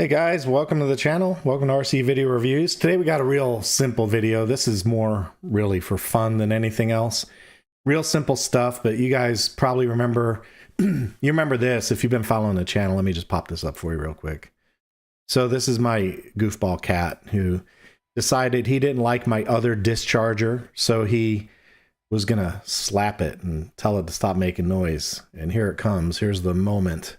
Hey guys, welcome to the channel. Welcome to RC Video Reviews. Today we got a real simple video. This is more really for fun than anything else. Real simple stuff, but you guys probably remember, you remember this if you've been following the channel. Let me just pop this up for you real quick. So this is my goofball cat who decided he didn't like my other discharger, so he was gonna slap it and tell it to stop making noise. And here it comes. Here's the moment.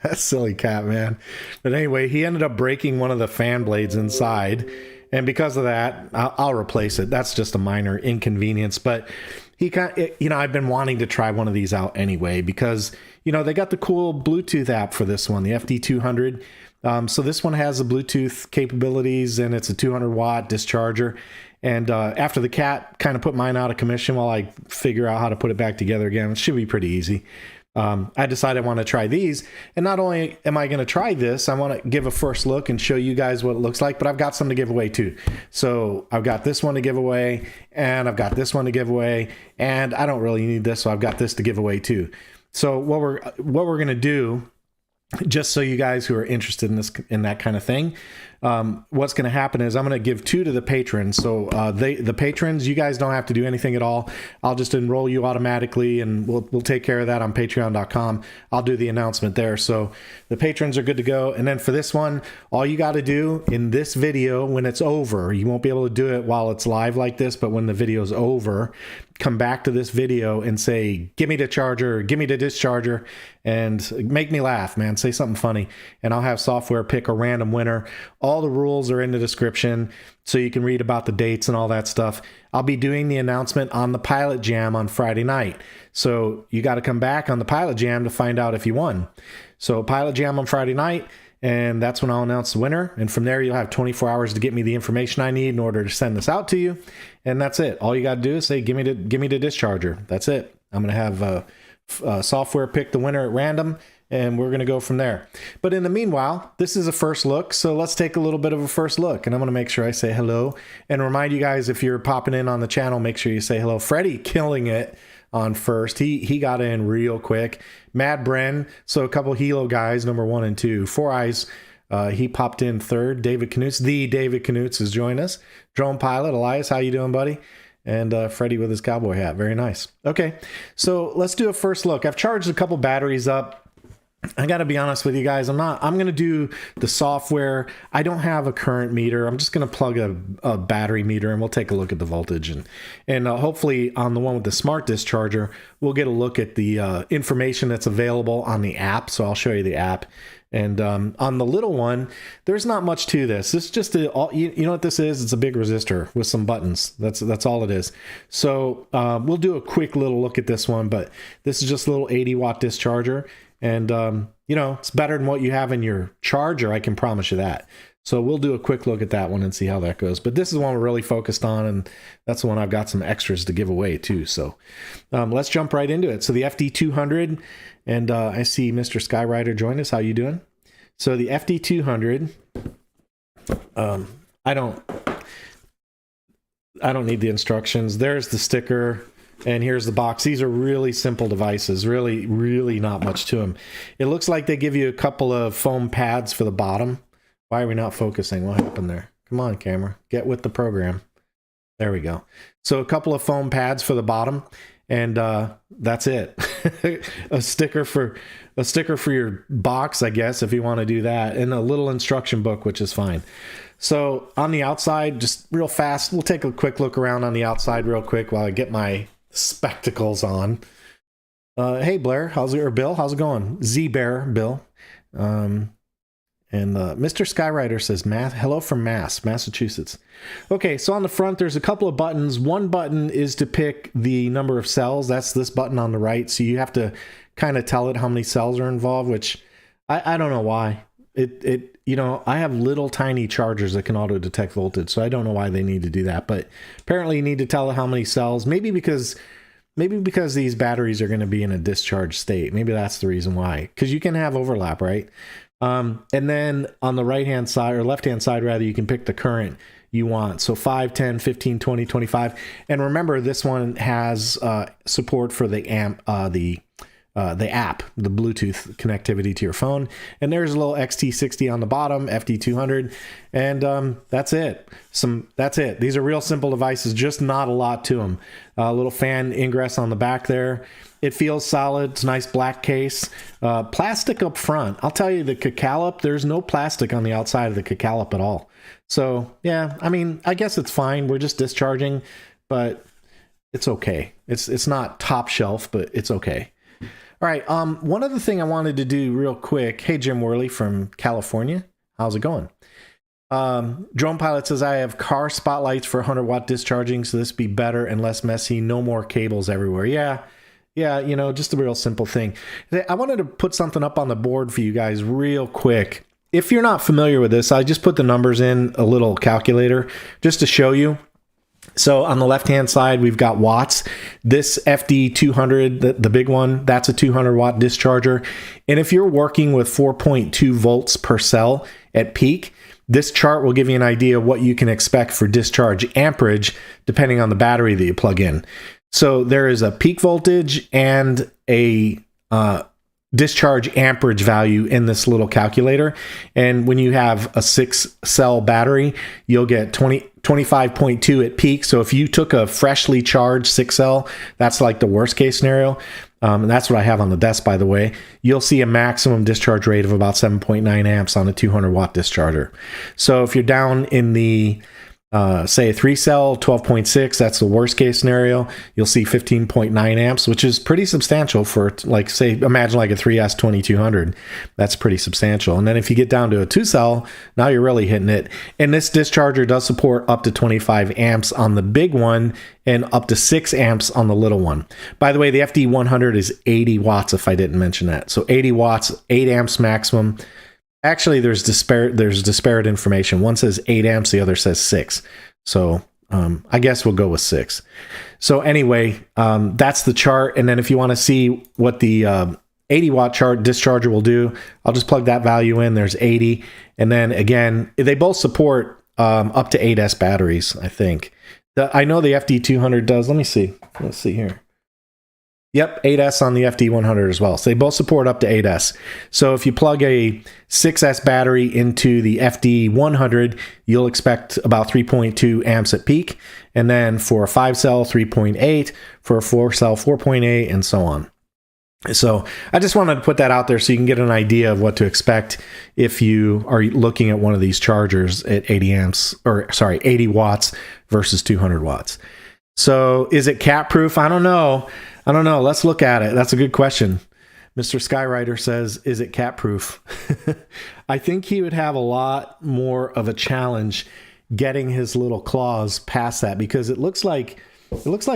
That silly cat, man. But anyway, he ended up breaking one of the fan blades inside. And because of that, I'll replace it. That's just a minor inconvenience. But he I've been wanting to try one of these out anyway because, they got the cool Bluetooth app for this one, the FD200. So this one has the Bluetooth capabilities and it's a 200-watt discharger. And after the cat kind of put mine out of commission while I figure out how to put it back together again, it should be pretty easy. I decided I want to try these, and not only am I going to try this, I want to give a first look and show you guys what it looks like, but I've got some to give away too. So I've got this one to give away, and I've got this one to give away, and I don't really need this, so I've got this to give away too. So what we're going to do, just so you guys who are interested in that kind of thing, what's going to happen is I'm going to give 2 to the patrons. So the patrons, you guys don't have to do anything at all. I'll just enroll you automatically, and we'll take care of that on patreon.com. I'll do the announcement there. So the patrons are good to go. And then for this one, all you got to do in this video, when it's over, you won't be able to do it while it's live like this, but when the video's over, come back to this video and say, give me the charger, give me the discharger, and make me laugh, man. Say something funny, and I'll have software pick a random winner. All the rules are in the description, so you can read about the dates and all that stuff. I'll be doing the announcement on the PilotJam on Friday night. So you got to come back on the PilotJam to find out if you won. So PilotJam on Friday night, and that's when I'll announce the winner. And from there, you'll have 24 hours to get me the information I need in order to send this out to you. And that's it. All you got to do is say, give me the discharger. That's it. I'm going to have software pick the winner at random, and we're going to go from there. But in the meanwhile, this is a first look, so let's take a little bit of a first look. And I'm going to make sure I say hello and remind you guys, if you're popping in on the channel, make sure you say hello. Freddie killing it on first. He got in real quick. Mad Bren, so a couple Hilo guys, number 1 and 2. Four Eyes, he popped in third. David Knutz, the David Knutz, has joined us. Drone Pilot, Elias, how you doing, buddy? And Freddie with his cowboy hat. Very nice. Okay, so let's do a first look. I've charged a couple batteries up. I got to be honest with you guys. I'm going to do the software. I don't have a current meter. I'm just going to plug a battery meter, and we'll take a look at the voltage. And hopefully on the one with the smart discharger, we'll get a look at the information that's available on the app. So I'll show you the app. And on the little one, there's not much to this. This is just you know what this is? It's a big resistor with some buttons. That's all it is. So we'll do a quick little look at this one, but this is just a little 80-watt discharger. And, it's better than what you have in your charger, I can promise you that. So we'll do a quick look at that one and see how that goes. But this is one we're really focused on, and that's the one I've got some extras to give away too. So let's jump right into it. So the FD200, and I see Mr. Skyrider join us. How you doing? So the FD200, I don't need the instructions. There's the sticker. And here's the box. These are really simple devices, really, really not much to them. It looks like they give you a couple of foam pads for the bottom. Why are we not focusing? What happened there? Come on, camera. Get with the program. There we go. So a couple of foam pads for the bottom, and that's it. a sticker for your box, I guess, if you want to do that, and a little instruction book, which is fine. So on the outside, just real fast, we'll take a quick look around on the outside real quick while I get my spectacles on. Hey Blair, or Bill, how's it going? Z-Bear Bill. And Mr. Skyrider says, hello from Massachusetts. Okay, so on the front, there's a couple of buttons. One button is to pick the number of cells. That's this button on the right. So you have to kind of tell it how many cells are involved, which I don't know why. I have little tiny chargers that can auto detect voltage, so I don't know why they need to do that, but apparently you need to tell it how many cells, maybe because these batteries are going to be in a discharge state. Maybe that's the reason why, because you can have overlap, right? And then on the right hand side, or left hand side rather, you can pick the current you want. So 5, 10, 15, 20, 25. And remember, this one has support for the the app, the Bluetooth connectivity to your phone. And there's a little XT60 on the bottom, FD200, and that's it. That's it. These are real simple devices, just not a lot to them. A little fan ingress on the back there. It feels solid. It's a nice black case. Plastic up front. I'll tell you, the Cacallop, there's no plastic on the outside of the Cacallop at all. So yeah, I mean, I guess it's fine. We're just discharging, but it's okay. It's not top shelf, but it's okay. All right. One other thing I wanted to do real quick. Hey, Jim Worley from California. How's it going? Drone Pilot says, I have car spotlights for 100-watt discharging, so this be better and less messy. No more cables everywhere. Yeah, you know, just a real simple thing. I wanted to put something up on the board for you guys real quick. If you're not familiar with this, I just put the numbers in a little calculator just to show you. So on the left-hand side, we've got watts. This FD200, the big one, that's a 200-watt discharger. And if you're working with 4.2 volts per cell at peak, this chart will give you an idea of what you can expect for discharge amperage, depending on the battery that you plug in. So there is a peak voltage and a discharge amperage value in this little calculator. And when you have a 6-cell battery, you'll get 25.2 at peak. So if you took a freshly charged 6-cell, that's like the worst case scenario. And that's what I have on the desk, by the way. You'll see a maximum discharge rate of about 7.9 amps on a 200-watt discharger. So if you're down in the say a 3-cell 12.6, that's the worst case scenario, you'll see 15.9 amps, which is pretty substantial for, like, say, imagine like a 3S 2200. That's pretty substantial. And then if you get down to a 2-cell, now you're really hitting it. And this discharger does support up to 25 amps on the big one and up to 6 amps on the little one. By the way, the FD100 is 80 watts, if I didn't mention that. So 80 watts, 8 amps maximum. Actually, there's disparate information. One says 8 amps, the other says 6. So I guess we'll go with 6. So anyway, that's the chart. And then if you want to see what the 80-watt chart discharger will do, I'll just plug that value in. There's 80. And then again, they both support up to 8S batteries, I think. I know the FD200 does. Let me see. Let's see here. Yep, 8S on the FD100 as well. So they both support up to 8S. So if you plug a 6S battery into the FD100, you'll expect about 3.2 amps at peak. And then for a 5-cell, 3.8. For a 4-cell, 4.8, and so on. So I just wanted to put that out there so you can get an idea of what to expect if you are looking at one of these chargers at 80 watts versus 200 watts. So is it cat proof? I don't know. Let's look at it. That's a good question. Mr. Skyrider says, is it cat proof? I think he would have a lot more of a challenge getting his little claws past that, because it looks like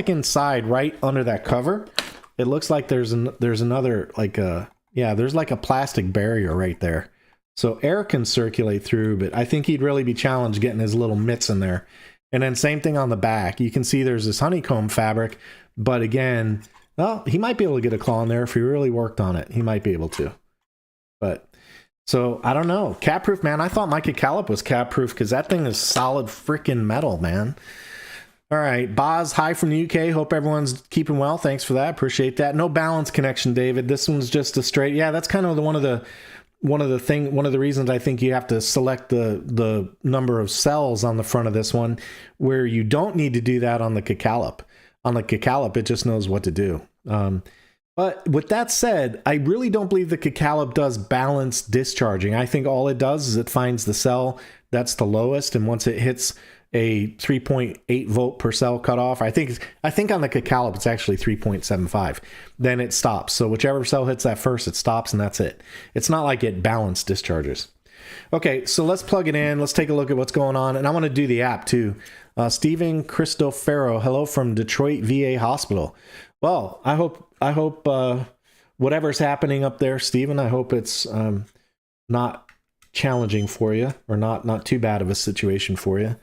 inside, right under that cover, it looks like there's another, like a, yeah, there's like a plastic barrier right there. So air can circulate through, but I think he'd really be challenged getting his little mitts in there. And then same thing on the back. You can see there's this honeycomb fabric, but again, well, he might be able to get a claw in there if he really worked on it. He might be able to. But, so, I don't know. Cat proof, man. I thought my Cacallop was cat proof because that thing is solid freaking metal, man. All right. Boz, hi from the UK. Hope everyone's keeping well. Thanks for that. Appreciate that. No balance connection, David. This one's just a straight. Yeah, that's kind of one of the reasons I think you have to select the number of cells on the front of this one, where you don't need to do that on the Cacallop. On the Cacallop, it just knows what to do. But with that said, I really don't believe the Cacallop does balanced discharging. I think all it does is it finds the cell that's the lowest, and once it hits a 3.8 volt per cell cutoff, I think on the Cacallop it's actually 3.75. Then it stops. So whichever cell hits that first, it stops, and that's it. It's not like it balanced discharges. Okay, so let's plug it in. Let's take a look at what's going on, and I want to do the app too. Stephen Cristofero, hello from Detroit VA Hospital. Well, I hope whatever's happening up there, Stephen, I hope it's not challenging for you, or not too bad of a situation for you.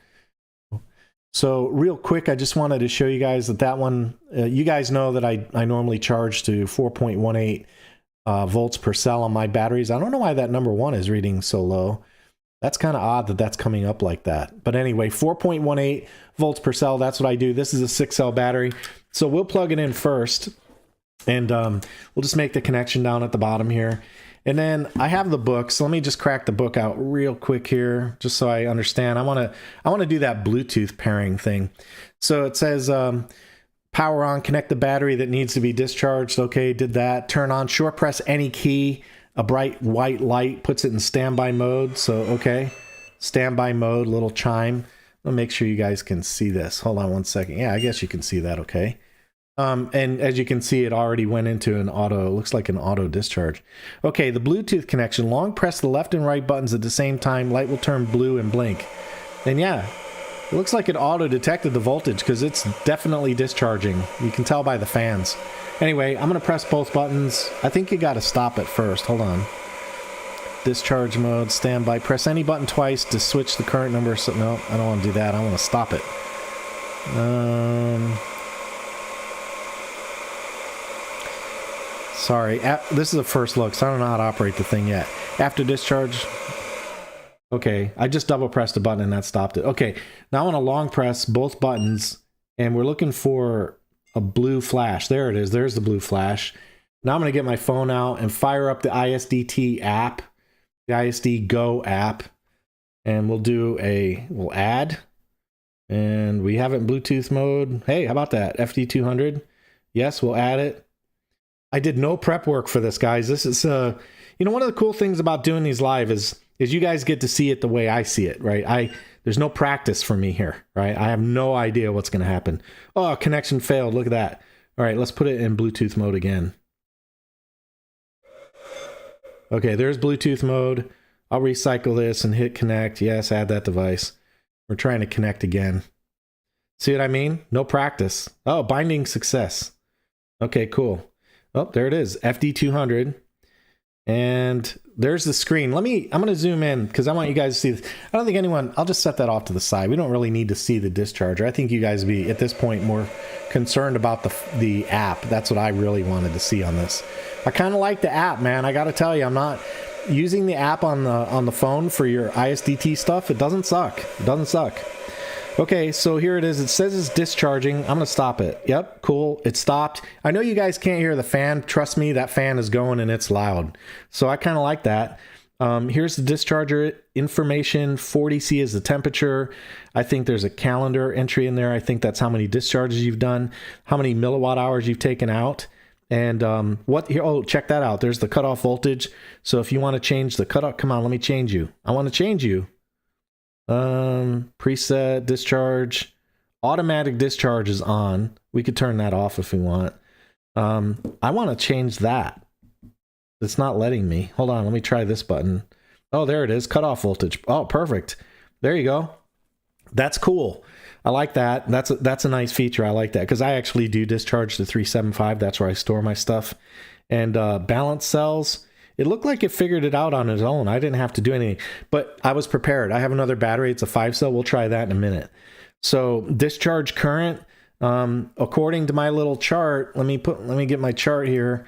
So real quick, I just wanted to show you guys that one, you guys know that I normally charge to 4.18 volts per cell on my batteries. I don't know why that number 1 is reading so low. That's kind of odd that that's coming up like that. But anyway, 4.18 volts per cell, that's what I do. This is a 6-cell battery. So we'll plug it in first. And we'll just make the connection down at the bottom here. And then I have the book, so let me just crack the book out real quick here, just so I understand. I want to do that Bluetooth pairing thing. So it says power on, connect the battery that needs to be discharged. Okay, did that. Turn on, short press any key. A bright white light puts it in standby mode. So okay, standby mode, little chime. I'll make sure you guys can see this. Hold on one second. Yeah, I guess you can see that. Okay. And as you can see, it already went into an auto, looks like an auto discharge. Okay, the Bluetooth connection, long press the left and right buttons at the same time, light will turn blue and blink. And yeah, it looks like it auto detected the voltage because it's definitely discharging. You can tell by the fans. Anyway, I'm going to press both buttons. I think you got to stop it first. Hold on. Discharge mode, standby. Press any button twice to switch the current number. So, no, I don't want to do that. I want to stop it. Sorry, this is a first look, so I don't know how to operate the thing yet. After discharge, okay, I just double pressed a button and that stopped it. Okay, now I want to long press both buttons, and we're looking for a blue flash. There it is, there's the blue flash. Now I'm going to get my phone out and fire up the ISDT app, the ISD Go app, and we'll add, and we have it in Bluetooth mode. Hey, how about that, FD200? Yes, we'll add it. I did no prep work for this, guys. This is, you know, one of the cool things about doing these live is you guys get to see it the way I see it, right? There's no practice for me here, right? I have no idea what's going to happen. Oh, connection failed. Look at that. All right, let's put it in Bluetooth mode again. Okay, there's Bluetooth mode. I'll recycle this and hit connect. Yes, add that device. We're trying to connect again. See what I mean? No practice. Oh, binding success. Okay, cool. Oh, there it is, FD200. And there's the screen. I'm going to zoom in because I want you guys to see this. I don't think anyone, I'll just set that off to the side. We don't really need to see the discharger. I think you guys would be, at this point, more concerned about the app. That's what I really wanted to see on this. I kind of like the app, man. I got to tell you, I'm not using the app on the phone for your ISDT stuff. It doesn't suck. It doesn't suck. Okay, so here it is. It says it's discharging. I'm going to stop it. Yep, cool. It stopped. I know you guys can't hear the fan. Trust me, that fan is going and it's loud. So I kind of like that. Here's the discharger information. 40C is the temperature. I think there's a calendar entry in there. I think that's how many discharges you've done, how many milliwatt hours you've taken out. And what here? Oh, check that out. There's the cutoff voltage. So if you want to change the cutoff, come on, let me change you. I want to change you. Preset discharge, automatic discharge is on. We could turn that off if we want. I want to change that. It's not letting me. Hold on, let me try this button. Oh, there it is, cutoff voltage. Oh, perfect. There you go. That's cool. I like that. That's a nice feature. I like that because I actually do discharge to 375. That's where I store my stuff. And balance cells. It looked like it figured it out on its own. I didn't have to do anything, but I was prepared. I have another battery. It's a 5-cell. We'll try that in a minute. So discharge current, according to my little chart, let me get my chart here.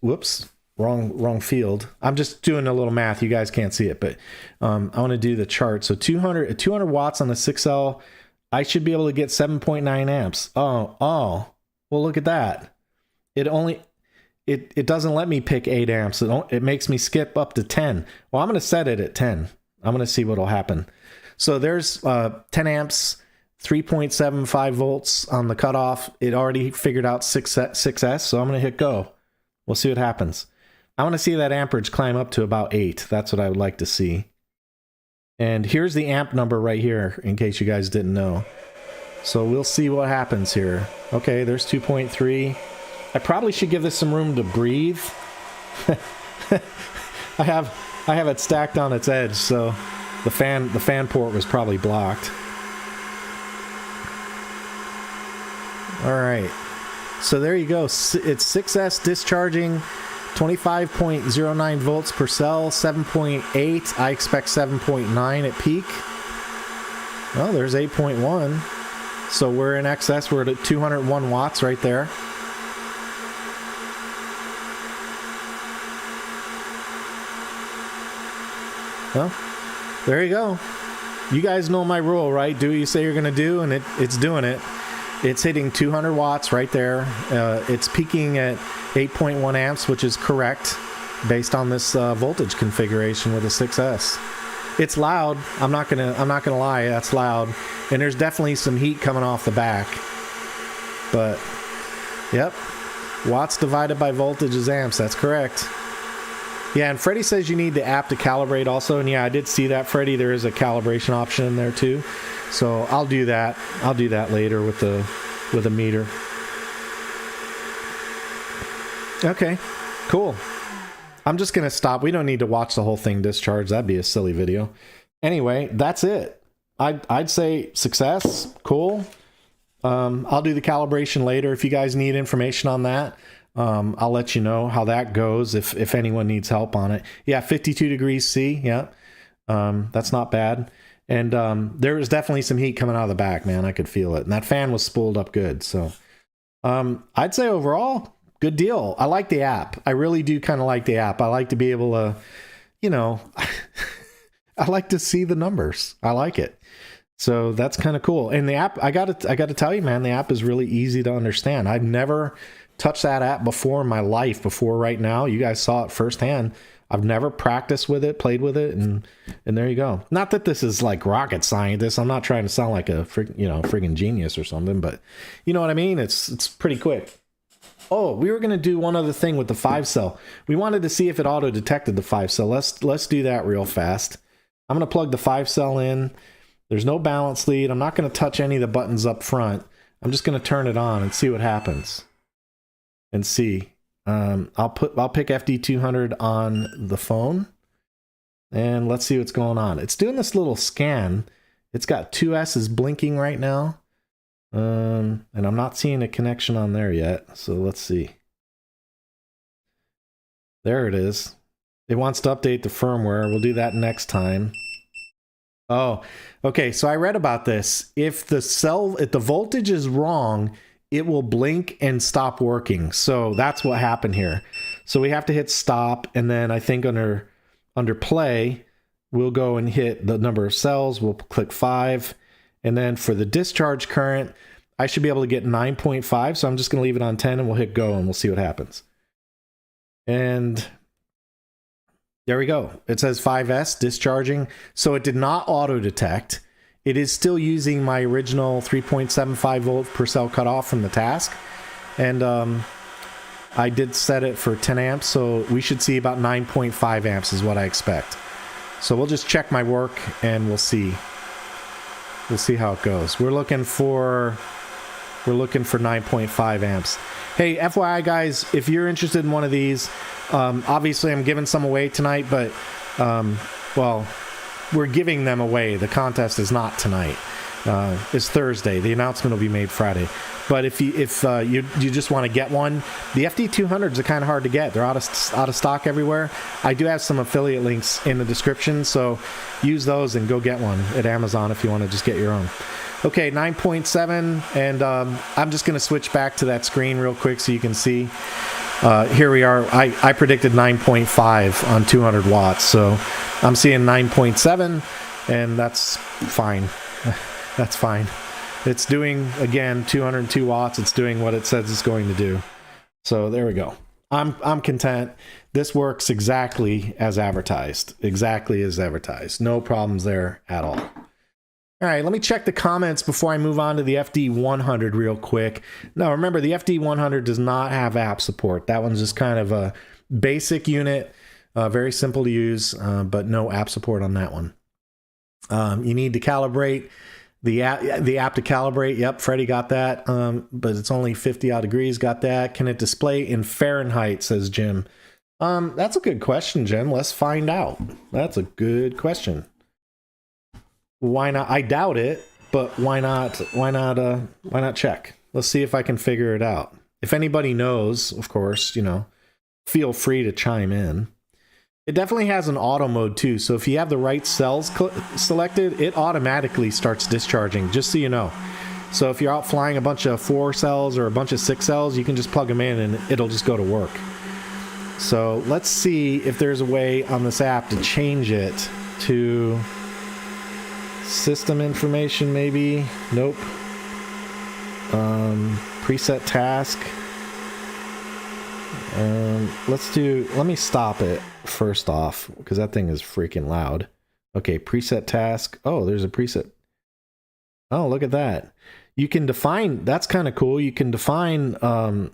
Whoops, wrong field. I'm just doing a little math. You guys can't see it, but I want to do the chart. So 200 watts on the 6L. I should be able to get 7.9 amps. Oh, well, look at that. It doesn't let me pick 8 amps. It makes me skip up to 10. Well, I'm going to set it at 10. I'm going to see what will happen. So there's 10 amps, 3.75 volts on the cutoff. It already figured out 6S, so I'm going to hit go. We'll see what happens. I want to see that amperage climb up to about 8. That's what I would like to see. And here's the amp number right here, in case you guys didn't know. So we'll see what happens here. Okay, there's 2.3. I probably should give this some room to breathe. I have it stacked on its edge, so the fan port was probably blocked. All right, so there you go. It's 6S discharging, 25.09 volts per cell, 7.8. I expect 7.9 at peak. Well, there's 8.1. So we're in excess. We're at 201 watts right there. Well, there you go. You guys know my rule, right? Do what you say you're going to do, and it's doing it. It's hitting 200 watts right there. It's peaking at 8.1 amps, which is correct based on this voltage configuration with a 6S. It's loud. I'm not gonna lie. That's loud, and there's definitely some heat coming off the back. But yep, watts divided by voltage is amps. That's correct. Yeah, and Freddie says you need the app to calibrate also, and yeah, I did see that, Freddie. There is a calibration option in there too, so I'll do that. I'll do that later with the meter. Okay, cool. I'm just gonna stop. We don't need to watch the whole thing discharge. That'd be a silly video. Anyway, that's it. I'd say success. Cool. I'll do the calibration later. If you guys need information on that, I'll let you know how that goes if anyone needs help on it. Yeah, 52 degrees C. Yeah, that's not bad. And there was definitely some heat coming out of the back, man. I could feel it. And that fan was spooled up good. So I'd say overall, good deal. I like the app. I really do kind of like the app. I like to be able to, you know, I like to see the numbers. I like it. So that's kind of cool. And the app, I got to tell you, man, the app is really easy to understand. I've never touched that app before in my life before right now. You guys saw it firsthand. I've never practiced with it, played with it, and there you go. Not that this is like rocket scientist. I'm not trying to sound like a friggin' genius or something, but you know what I mean? It's pretty quick. Oh, we were going to do one other thing with the 5-cell. We wanted to see if it auto detected the 5-cell. Let's do that real fast. I'm going to plug the 5-cell in. There's no balance lead. I'm not going to touch any of the buttons up front. I'm just going to turn it on and see what happens. And see. I'll pick FD200 on the phone. And let's see what's going on. It's doing this little scan. It's got 2 S's blinking right now. And I'm not seeing a connection on there yet. So let's see. There it is. It wants to update the firmware. We'll do that next time. Oh, okay. So I read about this. If the voltage is wrong, it will blink and stop working. So that's what happened here. So we have to hit stop, and then I think under play, we'll go and hit the number of cells. We'll click 5, and then for the discharge current, I should be able to get 9.5. So I'm just going to leave it on 10, and we'll hit go, and we'll see what happens. And there we go. It says 5S discharging. So it did not auto detect. It is still using my original 3.75 volt per cell cutoff from the task. And I did set it for 10 amps. So we should see about 9.5 amps is what I expect. So we'll just check my work and we'll see. We'll see how it goes. We're looking for 9.5 amps. Hey, FYI guys, if you're interested in one of these, obviously I'm giving some away tonight, but well, we're giving them away. The contest is not tonight. It's Thursday. The announcement will be made Friday. But if you just want to get one, the FD200s are kind of hard to get. They're out of stock everywhere. I do have some affiliate links in the description, so use those and go get one at Amazon if you want to just get your own. Okay, 9.7, and I'm just going to switch back to that screen real quick so you can see. Here we are. I predicted 9.5 on 200 watts, so I'm seeing 9.7, and that's fine. That's fine. It's doing, again, 202 watts. It's doing what it says it's going to do. So there we go. I'm content. This works exactly as advertised. Exactly as advertised. No problems there at all. All right, let me check the comments before I move on to the FD100 real quick. Now, remember, the FD100 does not have app support. That one's just kind of a basic unit, very simple to use, but no app support on that one. You need to calibrate the app to calibrate. Yep, Freddie got that, but it's only 50 odd degrees. Got that. Can it display in Fahrenheit, says Jim. That's a good question, Jim. Let's find out. That's a good question. Why not? I doubt it, but why not? Why not check? Let's see if I can figure it out. If anybody knows, of course, feel free to chime in. It definitely has an auto mode too. So if you have the right cells selected, it automatically starts discharging, just so you know. So if you're out flying a bunch of 4 cells or a bunch of 6 cells, you can just plug them in and it'll just go to work. So let's see if there's a way on this app to change it to system information, maybe. Nope. Preset task. Let me stop it first off, because that thing is freaking loud. Okay, preset task. Oh, there's a preset. Oh, look at that. You can define, that's kind of cool. You can define a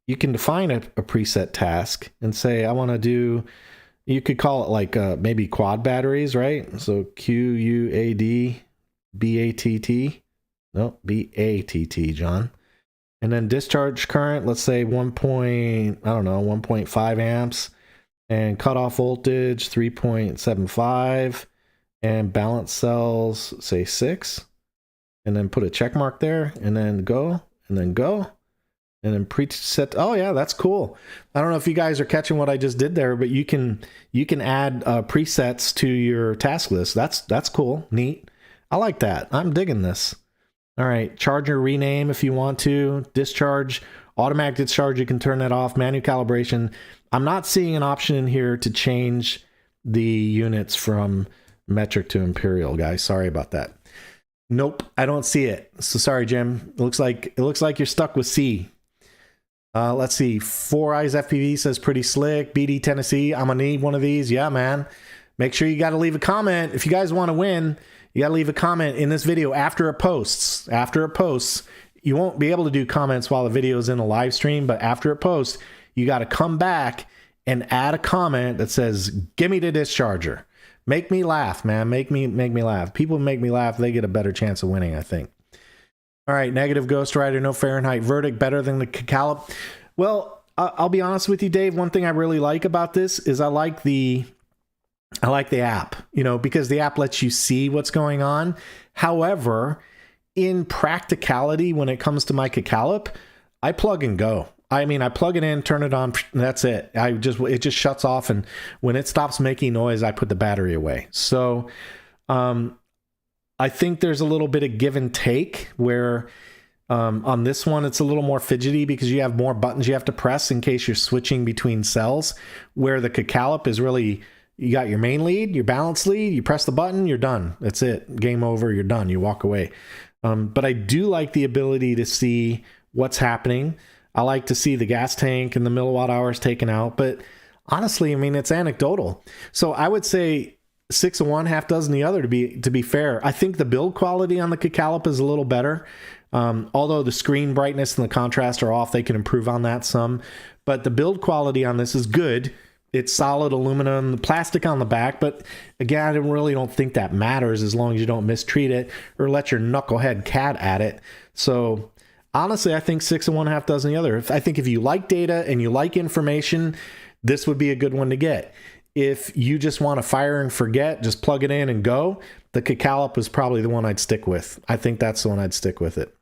preset task and say, I want to do, you could call it like maybe quad batteries, right? So QUAD no, BATT, John. And then discharge current, let's say 1.5 amps, and cutoff voltage 3.75, and balance cells say 6, and then put a check mark there, and then go, and then preset. Oh yeah, that's cool. I don't know if you guys are catching what I just did there, but you can add presets to your task list. That's cool, neat. I like that. I'm digging this. All right, charger rename if you want to. Discharge, automatic discharge, you can turn that off. Manual calibration. I'm not seeing an option in here to change the units from metric to imperial, guys. Sorry about that. Nope, I don't see it. So sorry, Jim. It looks like you're stuck with C. Let's see. Four Eyes FPV says pretty slick. BD Tennessee, I'm gonna need one of these. Yeah, man. Make sure you got to leave a comment if you guys want to win. You got to leave a comment in this video after it posts. After it posts, you won't be able to do comments while the video is in a live stream, but after it posts, you got to come back and add a comment that says, "Give me the Discharger." Make me laugh, man. Make me laugh. People make me laugh, they get a better chance of winning, I think. All right, negative Ghost Rider, no Fahrenheit verdict, better than the Callip. Well, I'll be honest with you, Dave. One thing I really like about this is I like the app, you know, because the app lets you see what's going on. However, in practicality, when it comes to my Callip, I plug and go. I mean, I plug it in, turn it on, and that's it. It just shuts off, and when it stops making noise, I put the battery away. So, I think there's a little bit of give and take where on this one, it's a little more fidgety because you have more buttons you have to press in case you're switching between cells, where the Callip is really, you got your main lead, your balance lead, you press the button, you're done. That's it. Game over. You're done. You walk away. But I do like the ability to see what's happening. I like to see the gas tank and the milliwatt hours taken out. But honestly, I mean, it's anecdotal. So I would say 6 of one, half dozen the other, to be fair. I think the build quality on the Callip is a little better. Although the screen brightness and the contrast are off, they can improve on that some. But the build quality on this is good. It's solid aluminum, the plastic on the back, but again, I really don't think that matters as long as you don't mistreat it or let your knucklehead cat at it. So honestly, I think 6 of one, half dozen the other. I think if you like data and you like information, this would be a good one to get. If you just want to fire and forget, just plug it in and go, the Callip is probably the one I'd stick with. I think that's the one I'd stick with it.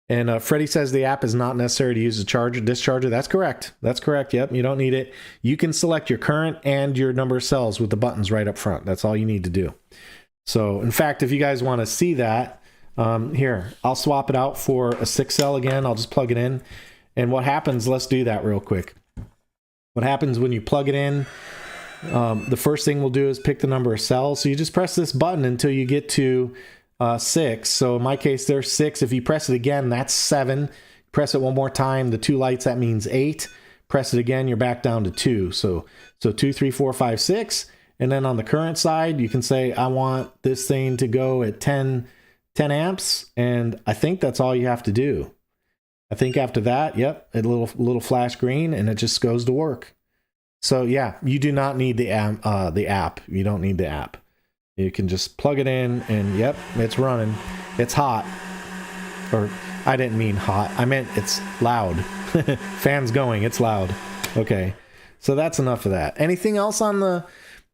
And Freddie says the app is not necessary to use a discharger. That's correct. That's correct. Yep, you don't need it. You can select your current and your number of cells with the buttons right up front. That's all you need to do. So, in fact, if you guys want to see that, here, I'll swap it out for a 6 cell again. I'll just plug it in. And what happens, let's do that real quick. What happens when you plug it in, the first thing we'll do is pick the number of cells. So you just press this button until you get to 6. So in my case, there's 6. If you press it again, that's 7. Press it one more time, the 2 lights, that means 8. Press it again, you're back down to 2. So 2, 3, 4, 5, 6. And then on the current side, you can say, I want this thing to go at 10 amps. And I think that's all you have to do. I think after that, yep, a little flash green, and it just goes to work. So yeah, you do not need the app. You don't need the app. You can just plug it in and yep, it's running. It's hot. Or I didn't mean hot. I meant it's loud. Fans going, it's loud. Okay. So that's enough of that. Anything else on the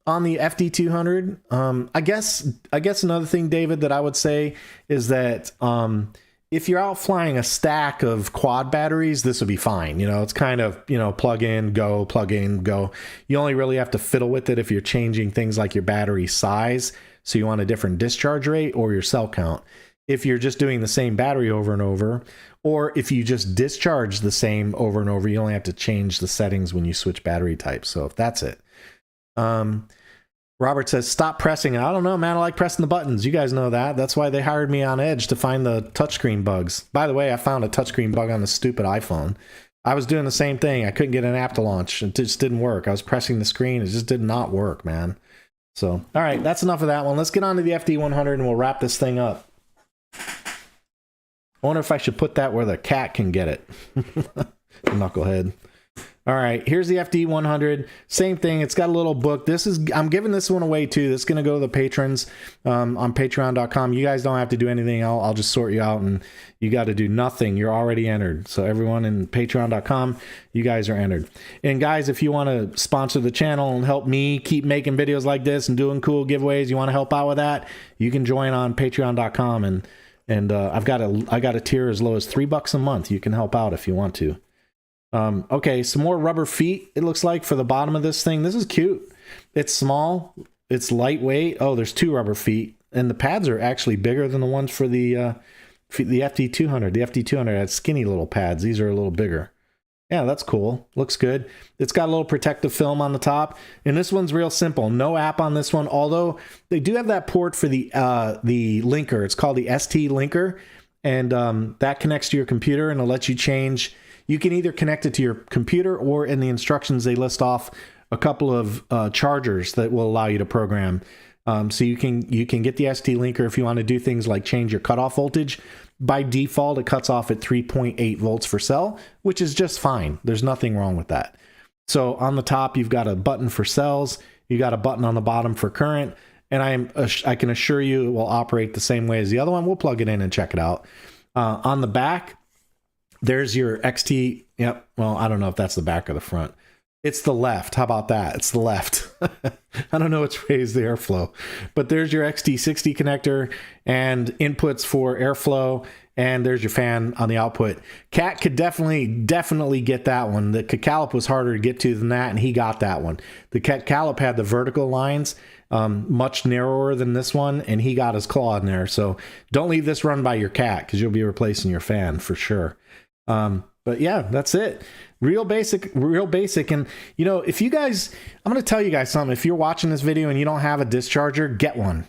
FD200? I guess another thing, David, that I would say is that if you're out flying a stack of quad batteries, this would be fine. You know, it's kind of, you know, plug in, go, plug in, go. You only really have to fiddle with it if you're changing things like your battery size. So you want a different discharge rate or your cell count. If you're just doing the same battery over and over, or if you just discharge the same over and over, you only have to change the settings when you switch battery types. So if that's it. Robert says, stop pressing it. I don't know, man. I like pressing the buttons. You guys know that. That's why they hired me on Edge to find the touchscreen bugs. By the way, I found a touchscreen bug on the stupid iPhone. I was doing the same thing. I couldn't get an app to launch. It just didn't work. I was pressing the screen. It just did not work, man. So, all right, that's enough of that one. Let's get on to the FD100 and we'll wrap this thing up. I wonder if I should put that where the cat can get it. Knucklehead. All right, here's the FD100. Same thing. It's got a little book. I'm giving this one away too. This is going to go to the patrons on patreon.com. You guys don't have to do anything. I'll just sort you out, and you got to do nothing. You're already entered. So everyone in patreon.com, you guys are entered. And guys, if you want to sponsor the channel and help me keep making videos like this and doing cool giveaways, you want to help out with that, you can join on patreon.com. And I got a tier as low as $3 a month. You can help out if you want to. Okay, some more rubber feet, it looks like, for the bottom of this thing. This is cute. It's small. It's lightweight. Oh, there's 2 rubber feet. And the pads are actually bigger than the ones for the FD200. The FD200 had skinny little pads. These are a little bigger. Yeah, that's cool. Looks good. It's got a little protective film on the top. And this one's real simple. No app on this one, although they do have that port for the linker. It's called the ST linker. And that connects to your computer and it'll let you change. You can either connect it to your computer, or in the instructions, they list off a couple of chargers that will allow you to program. So you can get the ST linker if you want to do things like change your cutoff voltage. By default, it cuts off at 3.8 volts for cell, which is just fine. There's nothing wrong with that. So on the top, you've got a button for cells. You got a button on the bottom for current. And I can assure you it will operate the same way as the other one. We'll plug it in and check it out. On the back, there's your XT. Yep. Well, I don't know if that's the back or the front. It's the left. How about that? It's the left. I don't know which way is the airflow, but there's your XT60 connector and inputs for airflow. And there's your fan on the output. Cat could definitely get that one. The Callip was harder to get to than that, and he got that one. The Callip had the vertical lines, much narrower than this one, and he got his claw in there. So don't leave this run by your cat, because you'll be replacing your fan for sure. But yeah, that's it. Real basic. And you know, if you guys, I'm going to tell you guys something. If you're watching this video and you don't have a discharger, get one.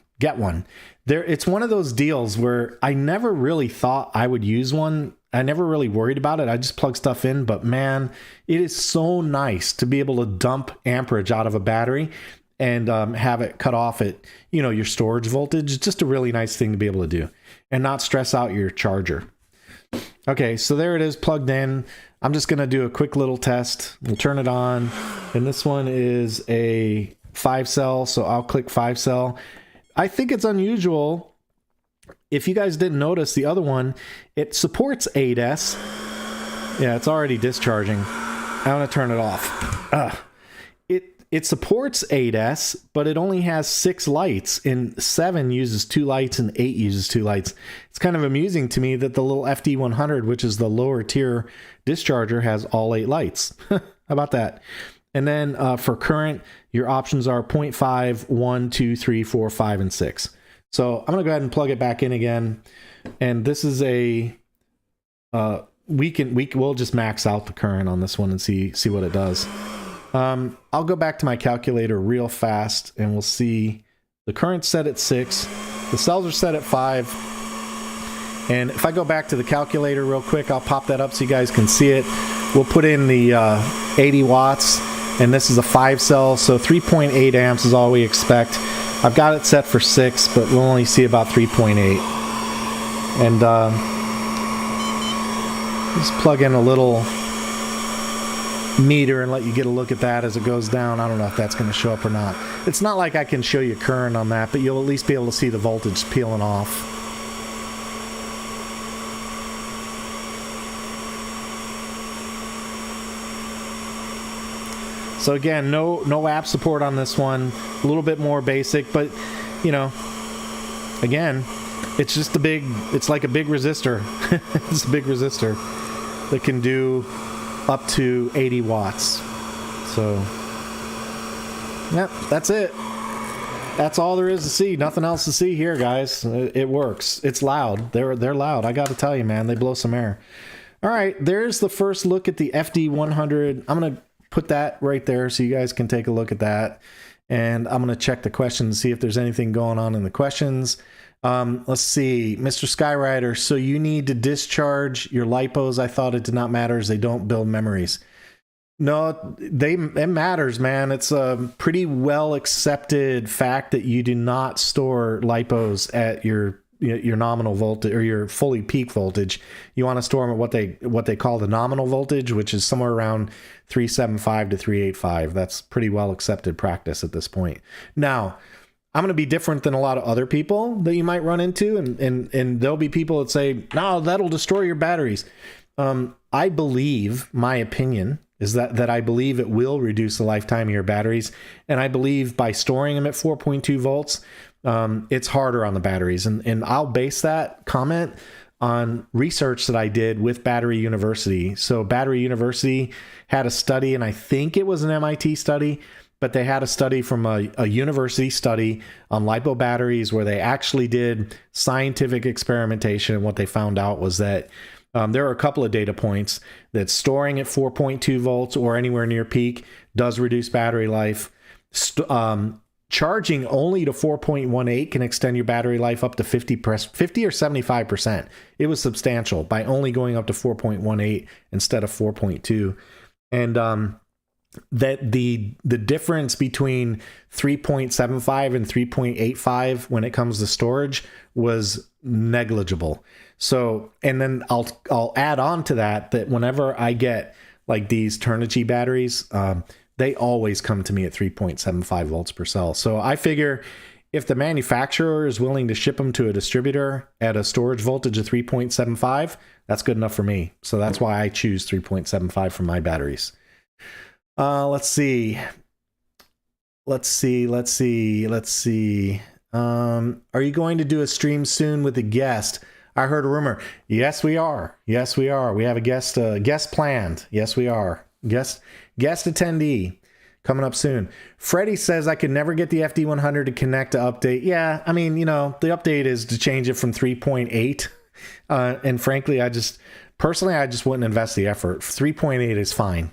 It's one of those deals where I never really thought I would use one. I never really worried about it. I just plug stuff in, but man, it is so nice to be able to dump amperage out of a battery and have it cut off at, you know, your storage voltage. It's just a really nice thing to be able to do and not stress out your charger. Okay, so there it is plugged in. I'm just going to do a quick little test. We'll turn it on. And this one is a 5-cell, so I'll click 5-cell. I think it's unusual. If you guys didn't notice, the other one, it supports ADAS. Yeah, it's already discharging. I'm going to turn it off. It supports ADAS, but it only has 6 lights, and 7 uses 2 lights and 8 uses 2 lights. It's kind of amusing to me that the little FD100, which is the lower tier discharger, has all 8 lights. How about that? And then for current, your options are 0.5, 1, 2, 3, 4, 5, and 6. So I'm going to go ahead and plug it back in again. And this is a, we'll just max out the current on this one and see what it does. I'll go back to my calculator real fast and we'll see the current's set at 6. The cells are set at 5. And if I go back to the calculator real quick, I'll pop that up so you guys can see it. We'll put in the 80 watts, and this is a 5-cell, so 3.8 amps is all we expect. I've got it set for 6, but we'll only see about 3.8. And just plug in a little meter and let you get a look at that as it goes down. I don't know if that's going to show up or not. It's not like I can show you current on that, but you'll at least be able to see the voltage peeling off. So again, no app support on this one. A little bit more basic, but you know, again, it's just it's like a big resistor. It's a big resistor that can do up to 80 watts. So, yep, that's it. That's all there is to see. Nothing else to see here, guys. It works. It's loud. They're loud. I got to tell you, man, they blow some air. All right, there's the first look at the FD100. I'm going to put that right there so you guys can take a look at that. And I'm going to check the questions, see if there's anything going on in the questions. Let's see, Mr. Skyrider. So you need to discharge your lipos. I thought it did not matter as they don't build memories. No, it matters, man. It's a pretty well accepted fact that you do not store lipos at your nominal voltage or your fully peak voltage. You want to store them at what they call the nominal voltage, which is somewhere around 375 to 385. That's pretty well accepted practice at this point. Now, I'm going to be different than a lot of other people that you might run into, and there'll be people that say, no, that'll destroy your batteries. I believe, my opinion is that I believe it will reduce the lifetime of your batteries, and I believe by storing them at 4.2 volts, it's harder on the batteries. And I'll base that comment on research that I did with Battery University. So Battery University had a study, and I think it was an MIT study, but they had a study from a university study on LiPo batteries where they actually did scientific experimentation. And what they found out was that there are a couple of data points that storing at 4.2 volts or anywhere near peak does reduce battery life. Charging only to 4.18 can extend your battery life up to 50 or 75%. It was substantial by only going up to 4.18 instead of 4.2. And that the difference between 3.75 and 3.85 when it comes to storage was negligible. So, and then I'll add on to that whenever I get like these Turnigy batteries, they always come to me at 3.75 volts per cell. So I figure if the manufacturer is willing to ship them to a distributor at a storage voltage of 3.75, that's good enough for me. So that's why I choose 3.75 for my batteries. Let's see. Are you going to do a stream soon with a guest? I heard a rumor. Yes, we are. Yes, we are. We have a guest planned. Yes, we are. Guest attendee coming up soon. Freddie says I could never get the FD100 to connect to update. Yeah, I mean, the update is to change it from 3.8. And frankly, I just wouldn't invest the effort. 3.8 is fine.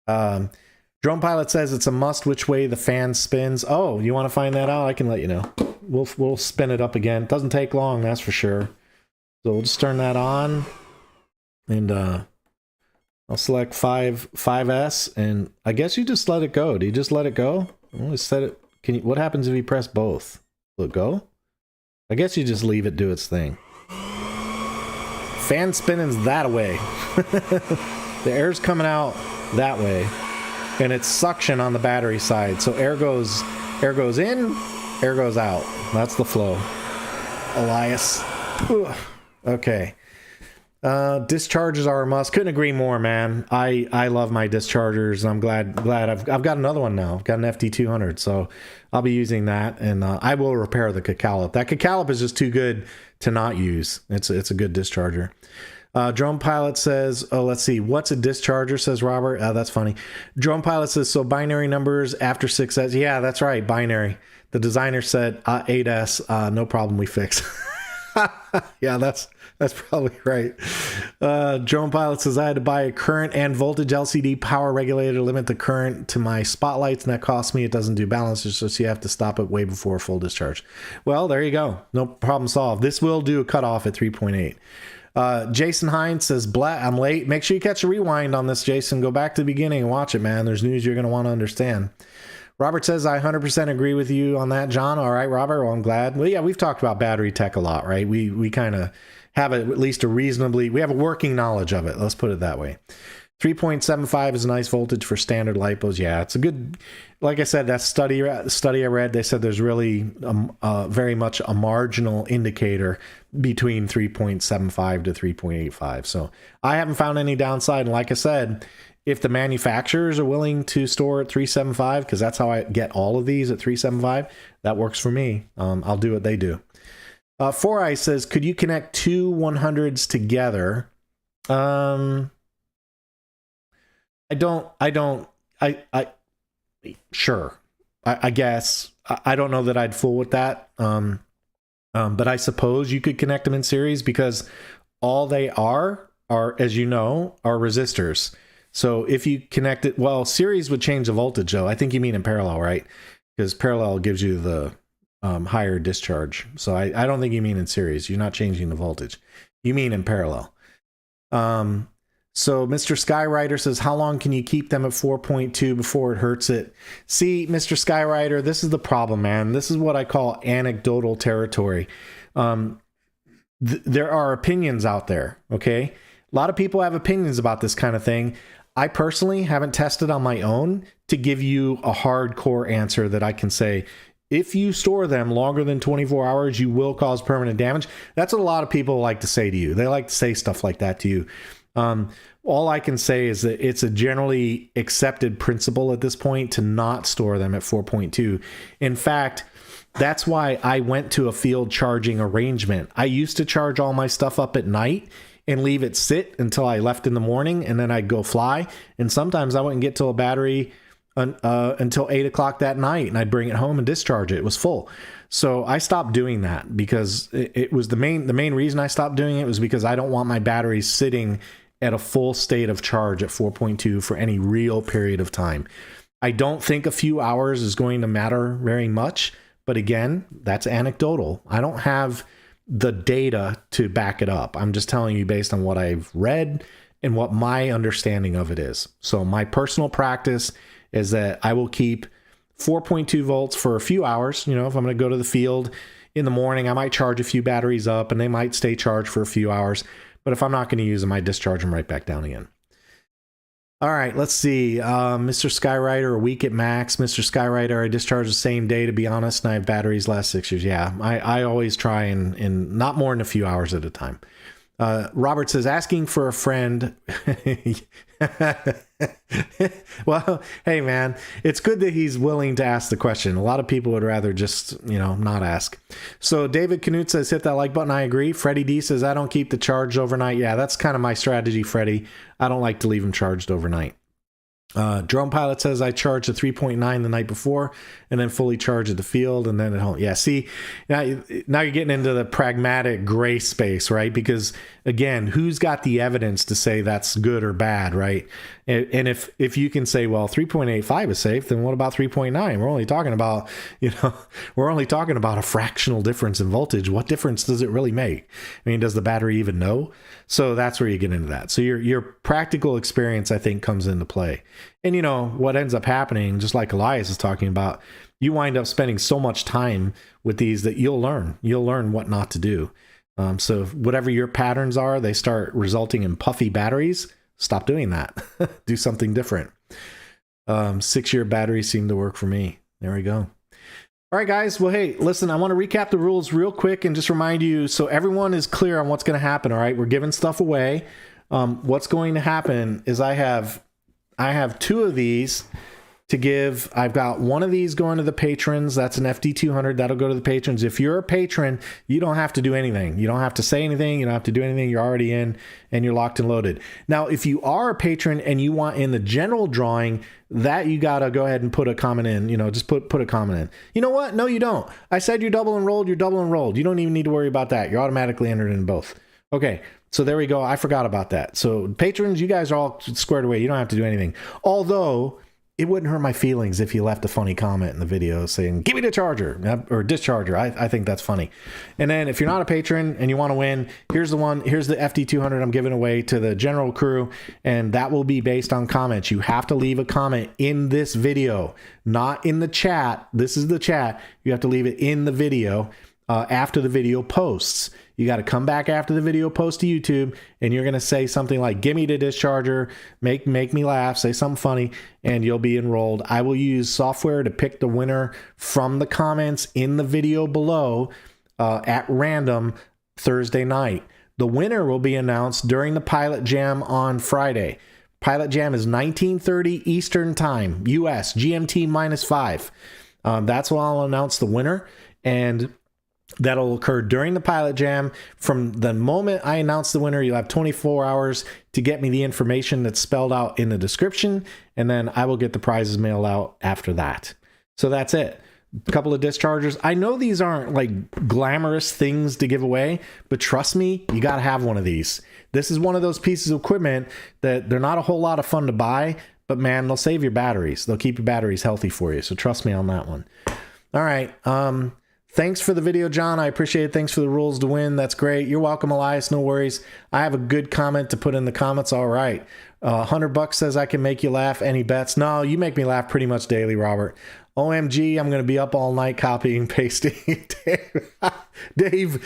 Drone Pilot says it's a must which way the fan spins. Oh, you want to find that out? I can let you know. We'll spin it up again. It doesn't take long, that's for sure. So we'll just turn that on, and I'll select 5S, and I guess you just let it go. Do you just let it go? Set it. What happens if you press both? Will it go? I guess you just leave it do its thing. Fan spinning's that way. The air's coming out that way, and it's suction on the battery side. So air goes in, air goes out. That's the flow. Elias. Ugh. Okay. Discharges are a must. Couldn't agree more, man. I love my dischargers. I'm glad I've got another one now. I've got an FD200, so I'll be using that, and I will repair the Cacallop. That Cacallop is just too good to not use. It's a good discharger. Drone Pilot says, oh, let's see. What's a discharger, says Robert. That's funny. Drone Pilot says, so binary numbers after 6S. Yeah, that's right. Binary. The designer said 8S. No problem. We fix. Yeah, that's probably right. Drone Pilot says, I had to buy a current and voltage LCD power regulator to limit the current to my spotlights, and that cost me. It doesn't do balances, so you have to stop it way before full discharge. Well, there you go. No problem solved. This will do a cutoff at 3.8. Jason Hines says, Blah, I'm late. Make sure you catch a rewind on this, Jason. Go back to the beginning and watch it, man. There's news you're going to want to understand. Robert says, I 100% agree with you on that, John. All right, Robert. Well, I'm glad. Well, yeah, we've talked about battery tech a lot, right? We kind of have at least we have a working knowledge of it. Let's put it that way. 3.75 is a nice voltage for standard lipos. Yeah, it's a good, like I said, that study I read, they said there's really very much a marginal indicator between 3.75 to 3.85. So I haven't found any downside. And like I said, if the manufacturers are willing to store at 375, because that's how I get all of these at 375, that works for me. I'll do what they do. Four Eye says, could you connect two 100s together? Sure. I guess. I don't know that I'd fool with that. But I suppose you could connect them in series, because all they are, as you know, are resistors. So if you connect it, well, series would change the voltage though. I think you mean in parallel, right? because parallel gives you the higher discharge. So I don't think you mean in series. You're not changing the voltage. You mean in parallel. So Mr. Skyrider says, how long can you keep them at 4.2 before it hurts it? See, Mr. Skyrider, this is the problem, man. This is what I call anecdotal territory. There are opinions out there, okay? A lot of people have opinions about this kind of thing. I personally haven't tested on my own to give you a hardcore answer that I can say, if you store them longer than 24 hours, you will cause permanent damage. That's what a lot of people like to say to you. They like to say stuff like that to you. All I can say is that it's a generally accepted principle at this point to not store them at 4.2. In fact, that's why I went to a field charging arrangement. I used to charge all my stuff up at night and leave it sit until I left in the morning, and then I'd go fly. And sometimes I wouldn't get to a battery until 8 o'clock that night, and I'd bring it home and discharge it. It was full. So I stopped doing that because it was the main reason I stopped doing it was because I don't want my batteries sitting at a full state of charge at 4.2 for any real period of time. I don't think a few hours is going to matter very much, but again, that's anecdotal. I don't have the data to back it up. I'm just telling you based on what I've read and what my understanding of it is. So my personal practice is that I will keep 4.2 volts for a few hours. You know, if I'm going to go to the field in the morning, I might charge a few batteries up and they might stay charged for a few hours. But if I'm not going to use them, I discharge them right back down again. All right, let's see. Mr. Skyrider, a week at max. Mr. Skyrider, I discharge the same day, to be honest, and I have batteries last 6 years. Yeah, I always try and not more than a few hours at a time. Robert says, asking for a friend. Well, hey, man, it's good that he's willing to ask the question. A lot of people would rather just, you know, not ask. So David Canute says, hit that like button. I agree. Freddie D says, I don't keep the charge overnight. Yeah, that's kind of my strategy, Freddie. I don't like to leave them charged overnight. Drone Pilot says, I charged a 3.9 the night before and then fully charged at the field and then at home. Yeah, see, now you're getting into the pragmatic gray space, right? Because again, who's got the evidence to say that's good or bad, right? And if you can say, well, 3.85 is safe, then what about 3.9? We're only talking about, we're only talking about a fractional difference in voltage. What difference does it really make? I mean, does the battery even know? So that's where you get into that. So your practical experience, I think, comes into play. And what ends up happening, just like Elias is talking about, you wind up spending so much time with these that you'll learn what not to do. So whatever your patterns are, they start resulting in puffy batteries. Stop doing that. Do something different. 6-year batteries seem to work for me. There we go. All right, guys. Well, hey, listen, I want to recap the rules real quick and just remind you so everyone is clear on what's going to happen. All right, we're giving stuff away. What's going to happen is I have 2 of these to give. I've got one of these going to the patrons. That's an FD200. That'll go to the patrons. If you're a patron, you don't have to do anything. You don't have to say anything. You don't have to do anything. You're already in and you're locked and loaded. Now, if you are a patron and you want in the general drawing, that you got to go ahead and put a comment in, just put a comment in. You know what? No, you don't. I said you're double enrolled. You're double enrolled. You don't even need to worry about that. You're automatically entered in both. Okay. So there we go. I forgot about that. So patrons, you guys are all squared away. You don't have to do anything. Although it wouldn't hurt my feelings if you left a funny comment in the video saying, give me the charger or discharger. I think that's funny. And then if you're not a patron and you want to win, here's the FD200 I'm giving away to the general crew. And that will be based on comments. You have to leave a comment in this video, not in the chat. This is the chat. You have to leave it in the video after the video posts. You got to come back after the video post to YouTube and you're going to say something like, give me the discharger, make me laugh, say something funny, and you'll be enrolled. I will use software to pick the winner from the comments in the video below at random Thursday night. The winner will be announced during the PilotJam on Friday. PilotJam is 1930 Eastern Time, US, GMT -5. That's when I'll announce the winner. And that'll occur during the PilotJam. From the moment I announce the winner, you'll have 24 hours to get me the information that's spelled out in the description, and then I will get the prizes mailed out after that. So that's it. A couple of dischargers. I know these aren't like glamorous things to give away, but trust me, you got to have one of these. This is one of those pieces of equipment that they're not a whole lot of fun to buy, but man, they'll save your batteries. They'll keep your batteries healthy for you. So trust me on that one. All right. Thanks for the video, John. I appreciate it. Thanks for the rules to win. That's great. You're welcome, Elias. No worries. I have a good comment to put in the comments. All right. $100 says I can make you laugh. Any bets? No, you make me laugh pretty much daily, Robert. OMG, I'm going to be up all night copying and pasting. Dave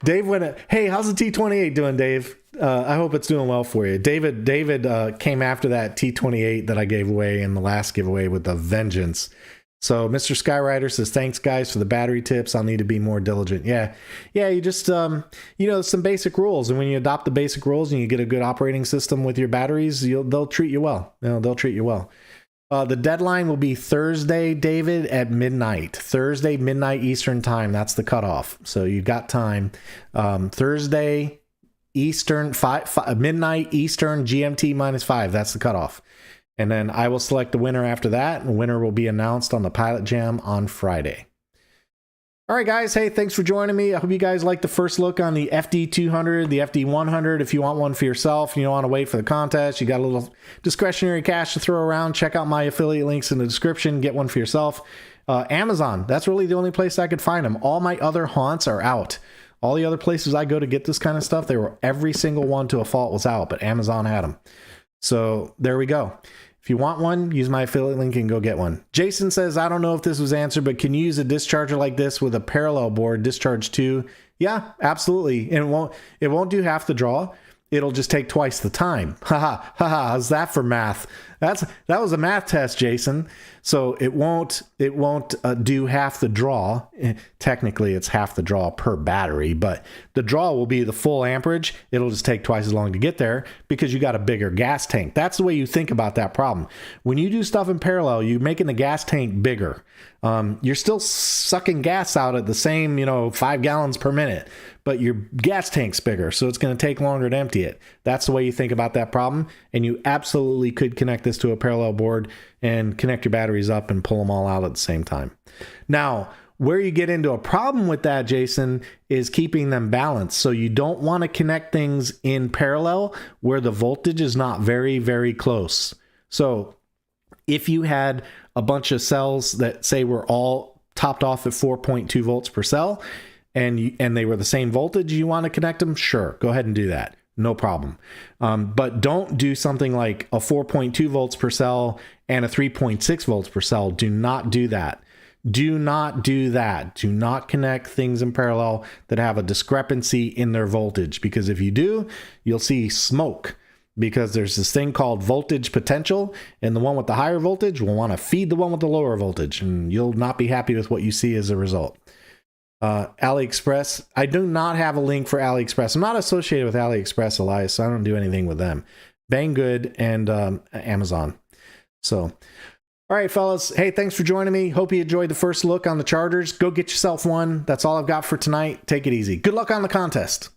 went, hey, how's the T28 doing, Dave? I hope it's doing well for you. David came after that T28 that I gave away in the last giveaway with a vengeance. So Mr. Skyrider says, thanks guys for the battery tips. I'll need to be more diligent. Yeah. You just, some basic rules. And when you adopt the basic rules and you get a good operating system with your batteries, they'll treat you well. They'll treat you well. The deadline will be Thursday, David, at midnight. Thursday, midnight Eastern time. That's the cutoff. So you've got time. Thursday, Eastern, midnight Eastern, GMT -5. That's the cutoff. And then I will select the winner after that. And the winner will be announced on the PilotJam on Friday. All right, guys. Hey, thanks for joining me. I hope you guys liked the first look on the FD200, the FD100. If you want one for yourself, you don't want to wait for the contest, you got a little discretionary cash to throw around, check out my affiliate links in the description. Get one for yourself. Amazon, that's really the only place I could find them. All my other haunts are out. All the other places I go to get this kind of stuff, every single one to a fault was out, but Amazon had them. So there we go. If you want one, use my affiliate link and go get one. Jason says, I don't know if this was answered, but can you use a discharger like this with a parallel board, Discharge 2? Yeah, absolutely. And it won't do half the draw. It'll just take twice the time. Haha, how's that for math? That was a math test, Jason. So it won't do half the draw. Technically, it's half the draw per battery, but the draw will be the full amperage. It'll just take twice as long to get there because you got a bigger gas tank. That's the way you think about that problem. When you do stuff in parallel, you're making the gas tank bigger. You're still sucking gas out at the same, 5 gallons per minute, but your gas tank's bigger, so it's going to take longer to empty it. That's the way you think about that problem, and you absolutely could connect this to a parallel board and connect your batteries up and pull them all out at the same time. Now, where you get into a problem with that, Jason, is keeping them balanced. So you don't want to connect things in parallel where the voltage is not very, very close. So if you had a bunch of cells that say were all topped off at 4.2 volts per cell and they were the same voltage, you want to connect them, sure, go ahead and do that. No problem. But don't do something like a 4.2 volts per cell and a 3.6 volts per cell. Do not do that. Do not do that. Do not connect things in parallel that have a discrepancy in their voltage, because if you do, you'll see smoke, because there's this thing called voltage potential, and the one with the higher voltage will want to feed the one with the lower voltage, and you'll not be happy with what you see as a result. AliExpress, I do not have a link for AliExpress. I'm not associated with AliExpress, Elias, so I don't do anything with them. Banggood and Amazon. So, all right, fellas. Hey, thanks for joining me. Hope you enjoyed the first look on the chargers. Go get yourself one. That's all I've got for tonight. Take it easy. Good luck on the contest.